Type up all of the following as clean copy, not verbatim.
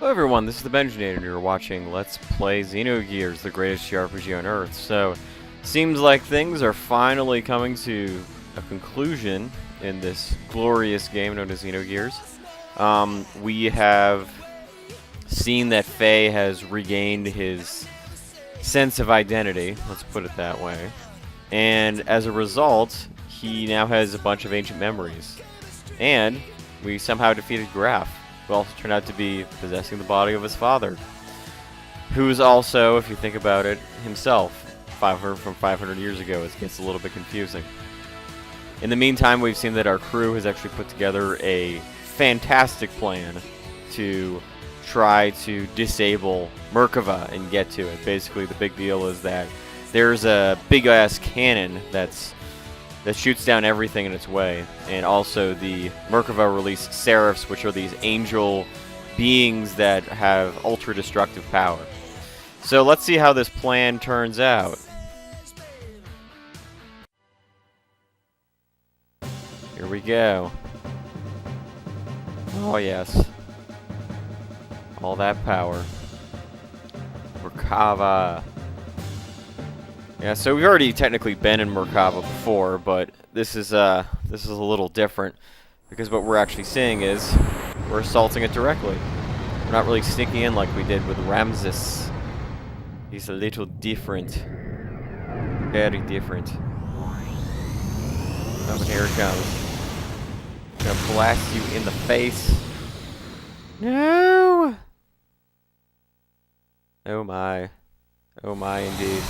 Hello everyone, this is the Benjinator, and you're watching Let's Play Xenogears, the greatest JRPG on Earth. So, seems like things are finally coming to a conclusion in this glorious game known as Xenogears. We have seen that Faye has regained his sense of identity, let's put it that way. And as a result, he now has a bunch of ancient memories. And we somehow defeated Graf, who also turned out to be possessing the body of his father, who's also, if you think about it, himself 500 years ago. It gets a little bit confusing. In the meantime, we've seen that our crew has actually put together a fantastic plan to try to disable Merkava and get to it. Basically, the big deal is that there's a big-ass cannon that shoots down everything in its way, and also the Merkava release Seraphs, which are these angel beings that have ultra-destructive power. So let's see how this plan turns out. Here we go. Oh yes. All that power. Merkava. Yeah, so we've already technically been in Merkava before, but this is a little different because what we're actually seeing is we're assaulting it directly. We're not really sneaking in like we did with Ramses. He's a little different. Very different. Oh, and here it comes. I'm gonna blast you in the face. No! Oh my. Oh my indeed.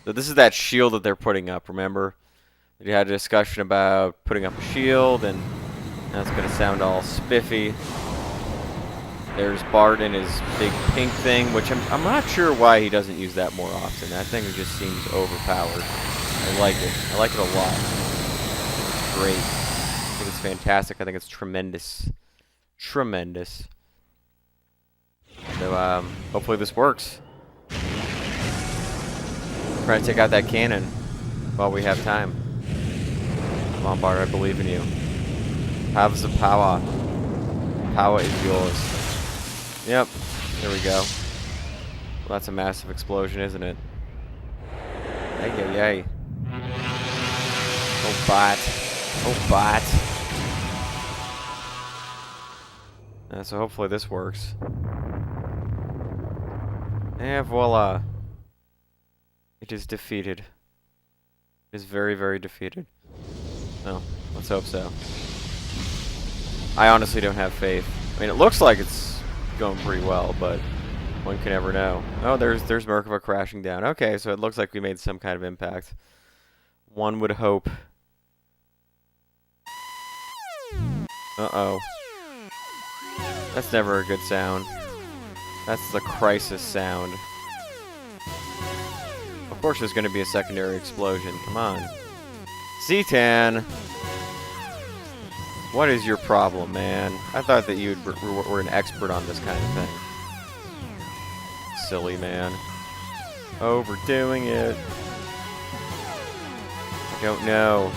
So this is that shield that they're putting up, remember? We had a discussion about putting up a shield, and now it's going to sound all spiffy. There's Bart and his big pink thing, which I'm not sure why he doesn't use that more often. That thing just seems overpowered. I like it. I like it a lot. It's great. I think it's fantastic. I think it's tremendous. Tremendous. So, hopefully this works. Trying to take out that cannon while we have time. Come on, Bart, I believe in you. Have the power. Power is yours. Yep, there we go. Well, that's a massive explosion, isn't it? Ay, ay, ay. Oh, Bart. Oh, Bart. So hopefully this works. And voila. It is defeated. It is very, very defeated. Well, let's hope so. I honestly don't have faith. I mean, it looks like it's going pretty well, but one can never know. Oh, there's Merkava crashing down. Okay, so it looks like we made some kind of impact. One would hope. Uh-oh. That's never a good sound. That's the crisis sound. Of course there's going to be a secondary explosion. Come on. Zetan! What is your problem, man? I thought that you were an expert on this kind of thing. Silly man. Overdoing it. I don't know.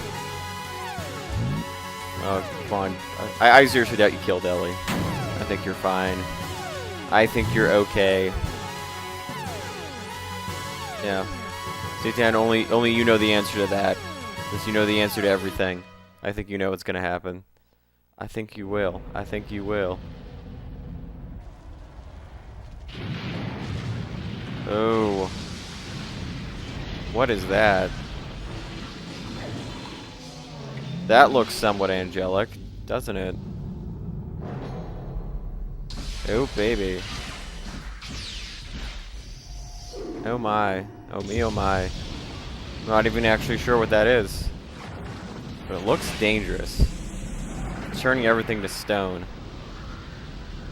Oh, come on. I seriously doubt you killed Ellie. I think you're fine. I think you're okay. Yeah. Zetan, only you know the answer to that. Because you know the answer to everything. I think you know what's gonna happen. I think you will. I think you will. Oh. What is that? That looks somewhat angelic, doesn't it? Oh, baby. Oh my. Oh me, oh my. I'm not even actually sure what that is. But it looks dangerous. It's turning everything to stone.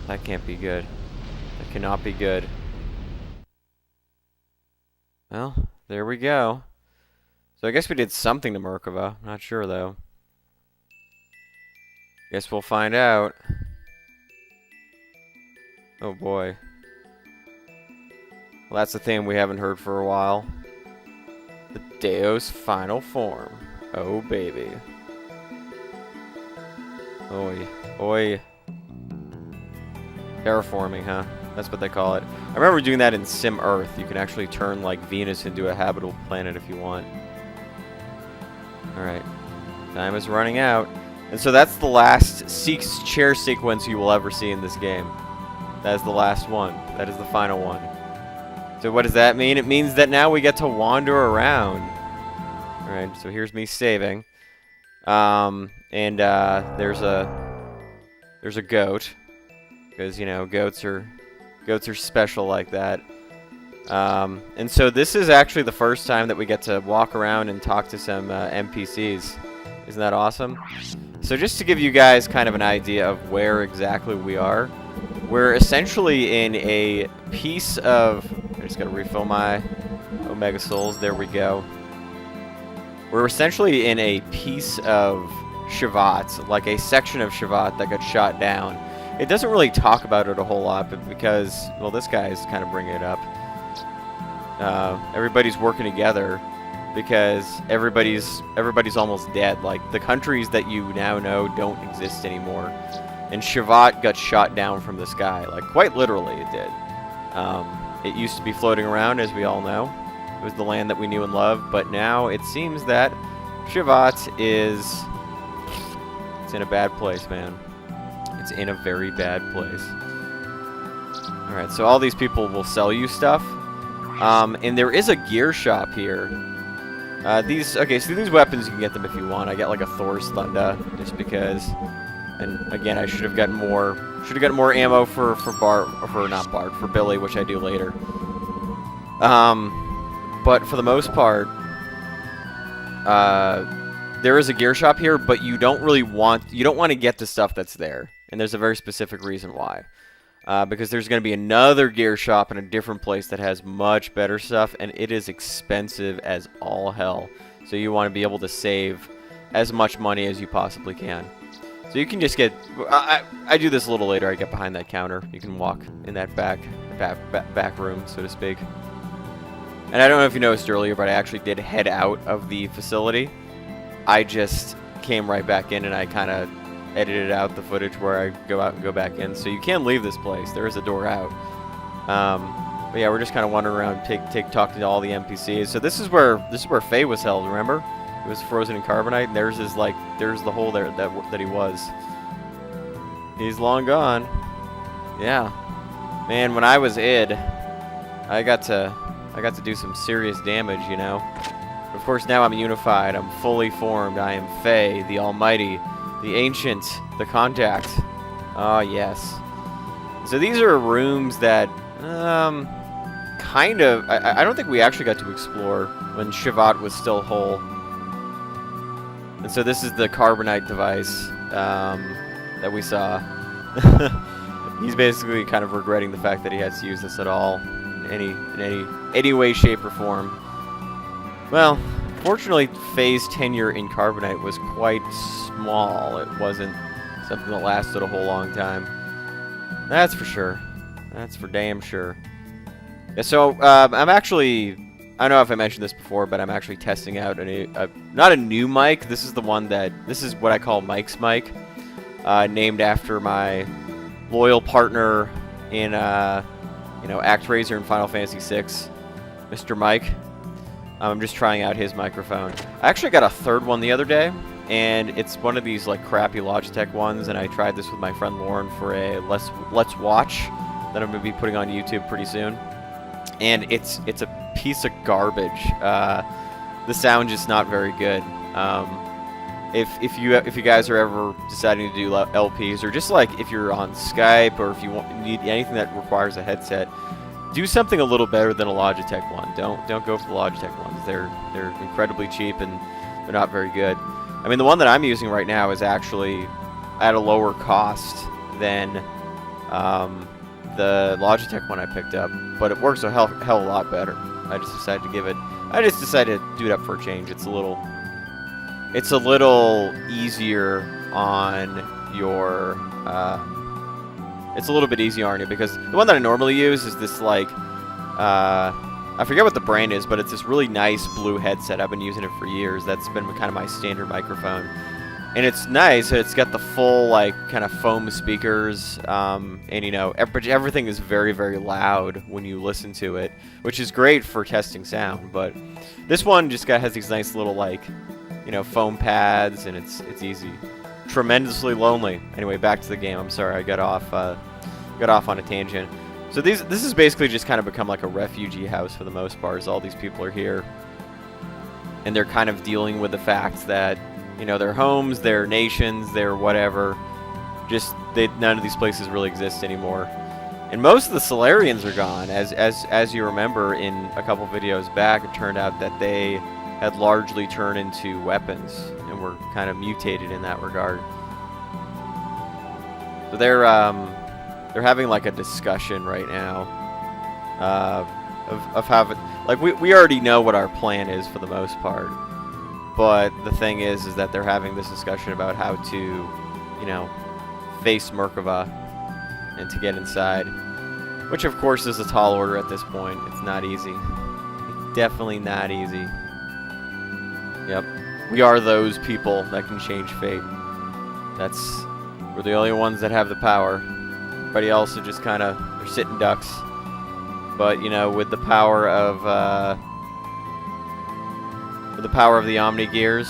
That can't be good. That cannot be good. Well, there we go. So I guess we did something to Merkava. Not sure though. Guess we'll find out. Oh boy. Well, that's the thing we haven't heard for a while. The Deo's final form. Oh, baby. Oi. Oi. Terraforming, huh? That's what they call it. I remember doing that in Sim Earth. You can actually turn, like, Venus into a habitable planet if you want. Alright. Time is running out. And so that's the last chair sequence you will ever see in this game. That is the last one. That is the final one. So what does that mean? It means that now we get to wander around. Alright, so here's me saving. There's a goat. Because, you know, goats are special like that. And so this is actually the first time that we get to walk around and talk to some NPCs. Isn't that awesome? So just to give you guys kind of an idea of where exactly we are, we're essentially in a piece of... I just gotta refill my Omega Souls. There we go. We're essentially in a piece of Shevat, like a section of Shevat that got shot down. It doesn't really talk about it a whole lot, but because, well, this guy is kind of bringing it up. Everybody's working together because everybody's almost dead. Like, the countries that you now know don't exist anymore. And Shevat got shot down from the sky. Like, quite literally it did. It used to be floating around, as we all know. It was the land that we knew and loved, but now it seems that Shevat is... It's in a bad place, man. It's in a very bad place. Alright, so all these people will sell you stuff. And there is a gear shop here. Okay, so these weapons, you can get them if you want. I get like a Thor's Thunder, just because. And again, I should have gotten more ammo for Billy, which I do later. But for the most part, there is a gear shop here, but you don't want to get the stuff that's there. And there's a very specific reason why. Because there's going to be another gear shop in a different place that has much better stuff, and it is expensive as all hell. So you want to be able to save as much money as you possibly can. So you can just get... I do this a little later. I get behind that counter. You can walk in that back room, so to speak. And I don't know if you noticed earlier, but I actually did head out of the facility. I just came right back in, and I kind of edited out the footage where I go out and go back in. So you can leave this place. There is a door out. But yeah, we're just kind of wandering around, talking to all the NPCs. So this is where Faye was held. Remember? He was frozen in Carbonite, and there's the hole there that he was. He's long gone. Yeah, man. When I was id, I got to do some serious damage, you know. Of course, now I'm unified. I'm fully formed. I am Faye, the Almighty, the Ancient, the Contact. Oh yes. So these are rooms that kind of. I don't think we actually got to explore when Shevat was still whole. And so this is the Carbonite device that we saw. He's basically kind of regretting the fact that he has to use this at all in any way, shape, or form. Well, fortunately, Faye's tenure in Carbonite was quite small. It wasn't something that lasted a whole long time. That's for sure. That's for damn sure. Yeah, so I'm actually... I don't know if I mentioned this before, but I'm actually testing out not a new mic. This is the one this is what I call Mike's mic, named after my loyal partner in, ActRaiser in Final Fantasy VI, Mr. Mike. I'm just trying out his microphone. I actually got a third one the other day, and it's one of these like crappy Logitech ones, and I tried this with my friend Lauren for a Let's Watch that I'm going to be putting on YouTube pretty soon. And it's a piece of garbage. The sound just not very good. If you guys are ever deciding to do LPs, or just like if you're on Skype, or if you need anything that requires a headset, do something a little better than a Logitech one. Don't go for the Logitech ones. They're incredibly cheap and they're not very good. I mean, the one that I'm using right now is actually at a lower cost than the Logitech one I picked up, but it works a hell of a lot better. I just decided to do it up for a change. It's a little easier on your it's a little bit easier on you, because the one that I normally use is this like I forget what the brand is, but it's this really nice blue headset. I've been using it for years. That's been kind of my standard microphone. And it's nice. It's got the full, like, kind of foam speakers, and, you know, everything is very, very loud when you listen to it, which is great for testing sound. But this one just has these nice little, like, you know, foam pads, and it's easy. Tremendously lonely. Anyway, back to the game. I'm sorry, I got off on a tangent. So this is basically just kind of become like a refugee house for the most part. As all these people are here, and they're kind of dealing with the fact that, you know, their homes, their nations, their whatever, just none of these places really exist anymore. And most of the Solarians are gone. As you remember in a couple videos back, it turned out that they had largely turned into weapons and were kind of mutated in that regard. So they're having like a discussion right now of having, like, we already know what our plan is for the most part. But the thing is that they're having this discussion about how to, you know, face Merkava and to get inside. Which, of course, is a tall order at this point. It's not easy. It's definitely not easy. Yep. We are those people that can change fate. We're the only ones that have the power. Everybody else are just kind of, they're sitting ducks. But, you know, with the power of the Omnigears,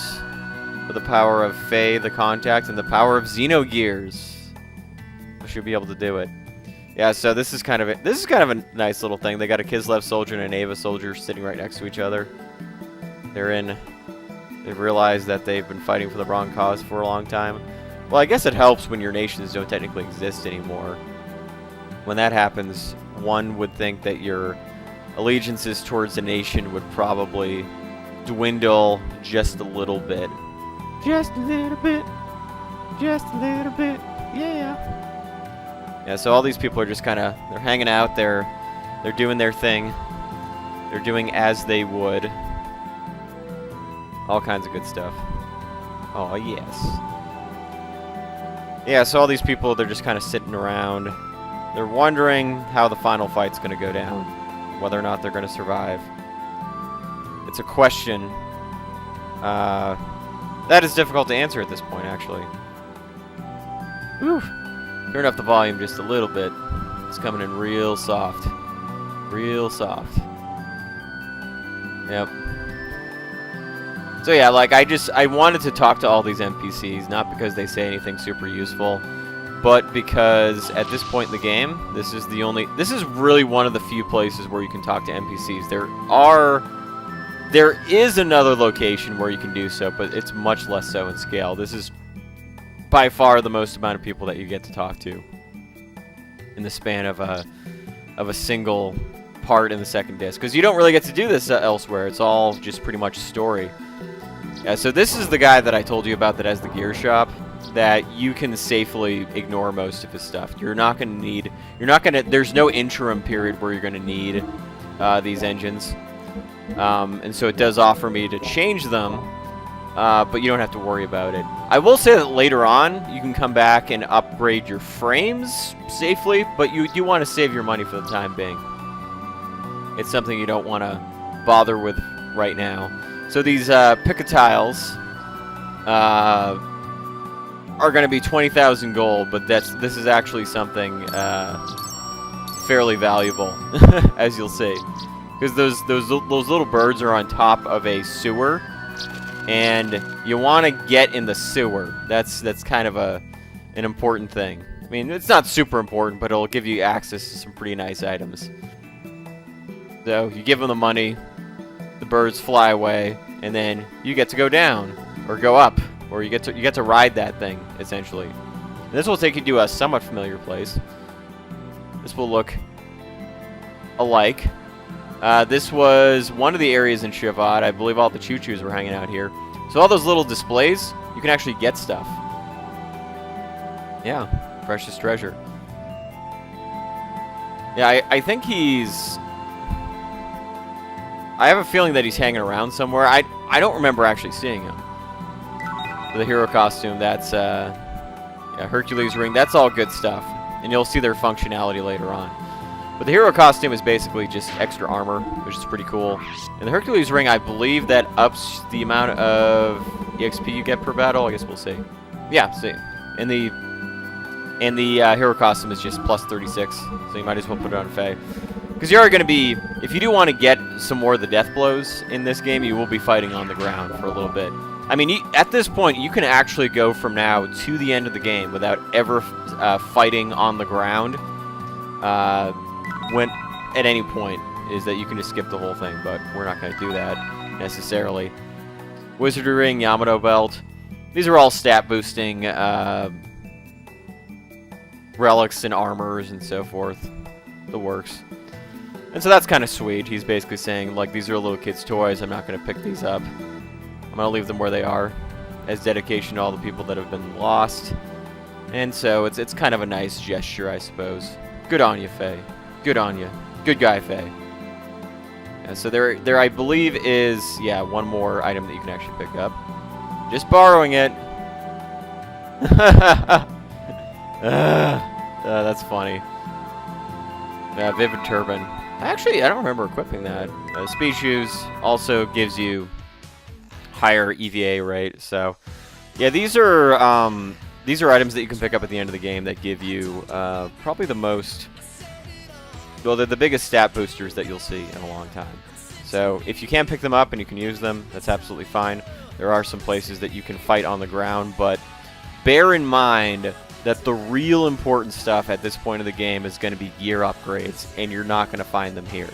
with the power of Fae, the Contact, and the power of Xenogears, we should be able to do it. Yeah, so this is kind of a nice little thing. They got a Kislev soldier and an Ava soldier sitting right next to each other. They've realized that they've been fighting for the wrong cause for a long time. Well, I guess it helps when your nations don't technically exist anymore. When that happens, one would think that your allegiances towards the nation would probably dwindle just a little bit. Just a little bit. Just a little bit. Yeah. Yeah, so all these people are just kind of, they're hanging out, they're doing their thing. They're doing as they would. All kinds of good stuff. Oh, yes. Yeah, so all these people, they're just kind of sitting around. They're wondering how the final fight's going to go down. Whether or not they're going to survive. It's a question that is difficult to answer at this point, actually. Whew. Turn up the volume just a little bit. It's coming in real soft. Real soft. Yep. So yeah, like, I wanted to talk to all these NPCs, not because they say anything super useful, but because at this point in the game, this is really one of the few places where you can talk to NPCs. There is another location where you can do so, but it's much less so in scale. This is by far the most amount of people that you get to talk to in the span of a single part in the second disc, because you don't really get to do this elsewhere. It's all just pretty much story. Yeah, so this is the guy that I told you about that has the gear shop, that you can safely ignore most of his stuff. There's no interim period where you're going to need these engines. And so it does offer me to change them, but you don't have to worry about it. I will say that later on, you can come back and upgrade your frames safely, but you do want to save your money for the time being. It's something you don't want to bother with right now. So these Picatiles are going to be 20,000 gold, but this is actually something fairly valuable, as you'll see. Because those little birds are on top of a sewer, and you want to get in the sewer. That's kind of an important thing. I mean, it's not super important, but it'll give you access to some pretty nice items. So you give them the money, the birds fly away, and then you get to go down or go up, or you get to ride that thing essentially. And this will take you to a somewhat familiar place. This will look alike. This was one of the areas in Shevat. I believe all the choo-choos were hanging out here. So all those little displays, you can actually get stuff. Yeah, precious treasure. Yeah, I think he's... I have a feeling that he's hanging around somewhere. I don't remember actually seeing him. The hero costume, that's yeah, Hercules ring, that's all good stuff. And you'll see their functionality later on. But the hero costume is basically just extra armor, which is pretty cool. And the Hercules ring, I believe that ups the amount of EXP you get per battle. I guess we'll see. Yeah, see. And the hero costume is just plus 36, so you might as well put it on Faye. Because you are going to be, if you do want to get some more of the death blows in this game, you will be fighting on the ground for a little bit. I mean, at this point, you can actually go from now to the end of the game without ever fighting on the ground. When at any point is that you can just skip the whole thing, but we're not going to do that necessarily. Wizardry Ring, Yamato Belt. These are all stat boosting relics and armors and so forth. The works. And so that's kind of sweet. He's basically saying, like, these are little kids' toys. I'm not going to pick these up. I'm going to leave them where they are as dedication to all the people that have been lost. And so it's kind of a nice gesture, I suppose. Good on you, Faye. Good on you. Good guy, Faye. And so there I believe is, yeah, one more item that you can actually pick up. Just borrowing it. That's funny. Vivid Turban. Actually, I don't remember equipping that. Speed Shoes also gives you higher EVA rate. So, yeah, these are items that you can pick up at the end of the game that give you probably the most. Well, they're the biggest stat boosters that you'll see in a long time. So, if you can pick them up and you can use them, that's absolutely fine. There are some places that you can fight on the ground, but bear in mind that the real important stuff at this point of the game is going to be gear upgrades, and you're not going to find them here.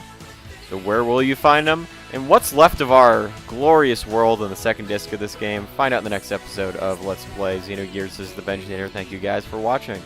So where will you find them? And what's left of our glorious world in the second disc of this game? Find out in the next episode of Let's Play Xenogears. This is the Benjinator. Thank you guys for watching.